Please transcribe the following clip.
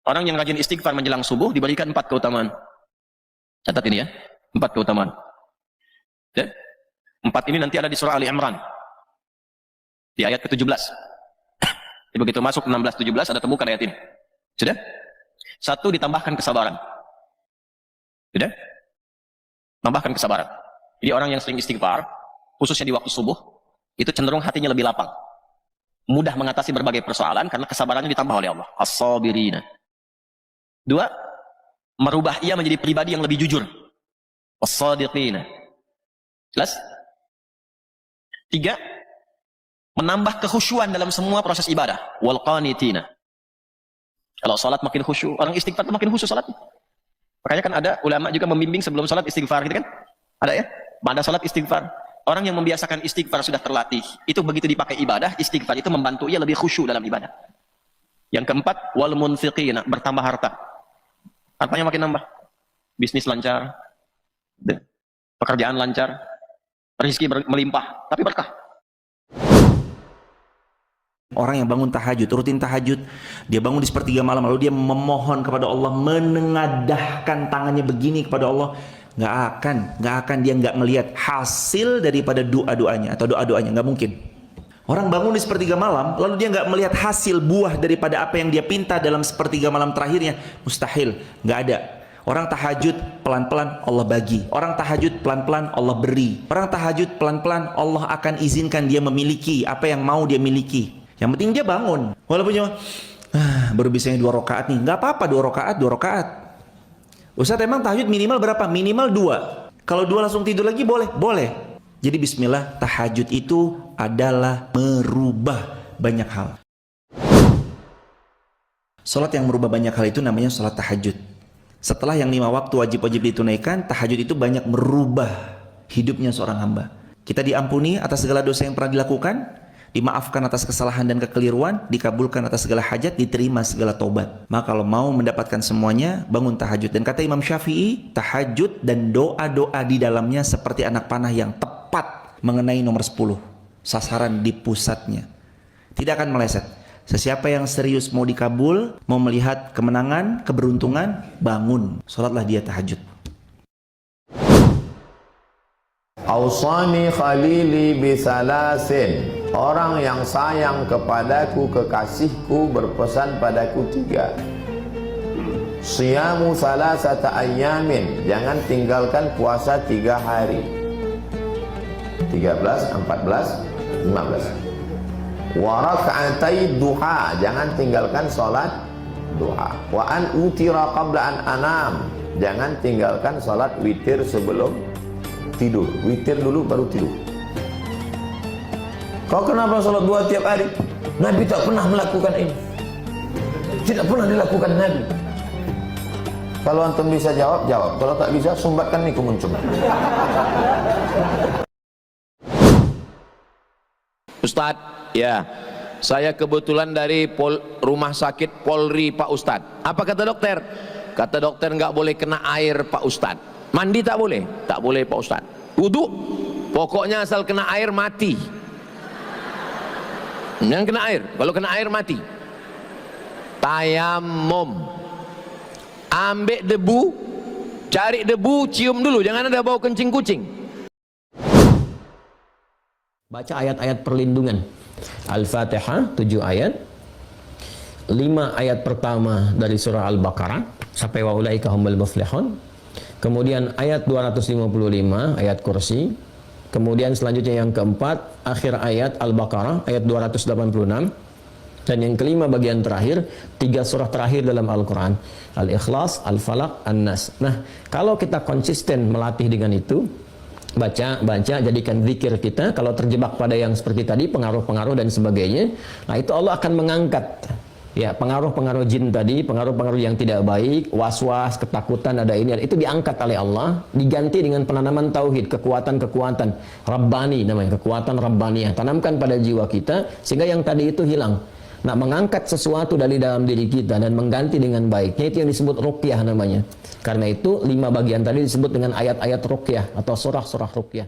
Orang yang rajin istighfar menjelang subuh diberikan 4 keutamaan. Catat ini ya, 4 keutamaan. Ya? 4 ini nanti ada di surah Ali Imran. Di ayat ke-17. Begitu masuk 16-17 ada temukan ayat ini. Sudah? 1, ditambahkan kesabaran. Sudah? Tambahkan kesabaran. Jadi orang yang sering istighfar, khususnya di waktu subuh, itu cenderung hatinya lebih lapang. Mudah mengatasi berbagai persoalan karena kesabarannya ditambah oleh Allah. As-sabirina. 2, merubah ia menjadi pribadi yang lebih jujur. As-sadiqina. Jelas? 3, menambah kekhusyuan dalam semua proses ibadah. Wal qanitina. Kalau salat makin khusyuk, orang istighfar makin khusyuk salatnya. Makanya kan ada ulama juga membimbing sebelum salat istighfar gitu kan? Ada ya? Pada salat istighfar. Orang yang membiasakan istighfar sudah terlatih. Itu begitu dipakai ibadah, istighfar itu membantu ia lebih khusyuk dalam ibadah. Yang keempat, wal munfiqina, bertambah harta. Hartanya makin nambah. Bisnis lancar, pekerjaan lancar, rezeki melimpah, tapi berkah. Orang yang bangun tahajud, rutin tahajud, dia bangun di sepertiga malam, lalu dia memohon kepada Allah, menengadahkan tangannya begini kepada Allah, nggak akan dia nggak melihat hasil daripada doa-doanya atau doa-doanya, nggak mungkin. Orang bangun di sepertiga malam, lalu dia nggak melihat hasil buah daripada apa yang dia pinta dalam sepertiga malam terakhirnya, mustahil, nggak ada. Orang tahajud pelan-pelan Allah bagi, orang tahajud pelan-pelan Allah beri, orang tahajud pelan-pelan Allah akan izinkan dia memiliki apa yang mau dia miliki. Yang penting dia bangun, walaupun cuma baru bisanya 2 rakaat nih, nggak apa-apa 2 rakaat. Ustaz emang tahajud minimal berapa? Minimal 2. Kalau 2 langsung tidur lagi boleh. Jadi bismillah, tahajud itu adalah merubah banyak hal. Salat yang merubah banyak hal itu namanya salat tahajud. Setelah yang 5 waktu wajib-wajib ditunaikan, tahajud itu banyak merubah hidupnya seorang hamba. Kita diampuni atas segala dosa yang pernah dilakukan, dimaafkan atas kesalahan dan kekeliruan, dikabulkan atas segala hajat, diterima segala taubat. Maka kalau mau mendapatkan semuanya, bangun tahajud. Dan kata Imam Syafi'i, tahajud dan doa-doa di dalamnya seperti anak panah yang tepat mengenai nomor 10, sasaran di pusatnya, tidak akan meleset. Sesiapa yang serius mau dikabul, mau melihat kemenangan, keberuntungan, bangun, sholatlah dia tahajud. Ausani khalili bisalasin. Orang yang sayang kepadaku, kekasihku, berpesan padaku 3. Siyamu salasata ayyamin. Jangan tinggalkan puasa 3 hari. 13, 14, 15. Wa rak'atai duha. Jangan tinggalkan salat duha. Wa an utira qabla an anam. Jangan tinggalkan salat witir sebelum tidur. Witir dulu baru tidur. Kau kenapa salat 2 tiap hari? Nabi tak pernah melakukan ini. Tidak pernah dilakukan Nabi. Kalau antum bisa jawab, jawab. Kalau tak bisa, sumbatkan nih kemuncung. Ustadz, ya, saya kebetulan dari rumah sakit Polri Pak Ustadz. Apa kata dokter? Kata dokter nggak boleh kena air Pak Ustadz. Mandi tak boleh? Tak boleh Pak Ustadz. Wudhu? Pokoknya asal kena air mati. Jangan kena air. Kalau kena air mati. Tayamum. Ambil debu, cari debu, cium dulu. Jangan ada bau kencing kucing. Baca ayat-ayat perlindungan. Al-Fatihah 7 ayat. 5 ayat pertama dari surah Al-Baqarah sampai wa ulaika humul muflihun. Kemudian ayat 255 ayat kursi. Kemudian selanjutnya yang keempat, akhir ayat Al-Baqarah, ayat 286. Dan yang kelima bagian terakhir, 3 surah terakhir dalam Al-Quran. Al-Ikhlas, Al-Falaq, An-Nas. Nah, kalau kita konsisten melatih dengan itu, baca, jadikan zikir kita, kalau terjebak pada yang seperti tadi, pengaruh-pengaruh dan sebagainya, nah itu Allah akan mengangkat. Ya, pengaruh-pengaruh jin tadi, pengaruh-pengaruh yang tidak baik, was-was, ketakutan, ada ini, itu diangkat oleh Allah, diganti dengan penanaman tauhid, kekuatan-kekuatan Rabbani namanya, kekuatan Rabbaniyah. Tanamkan pada jiwa kita, sehingga yang tadi itu hilang. Nah, mengangkat sesuatu dari dalam diri kita dan mengganti dengan baiknya, itu yang disebut ruqyah namanya. Karena itu 5 bagian tadi disebut dengan ayat-ayat ruqyah atau surah-surah ruqyah.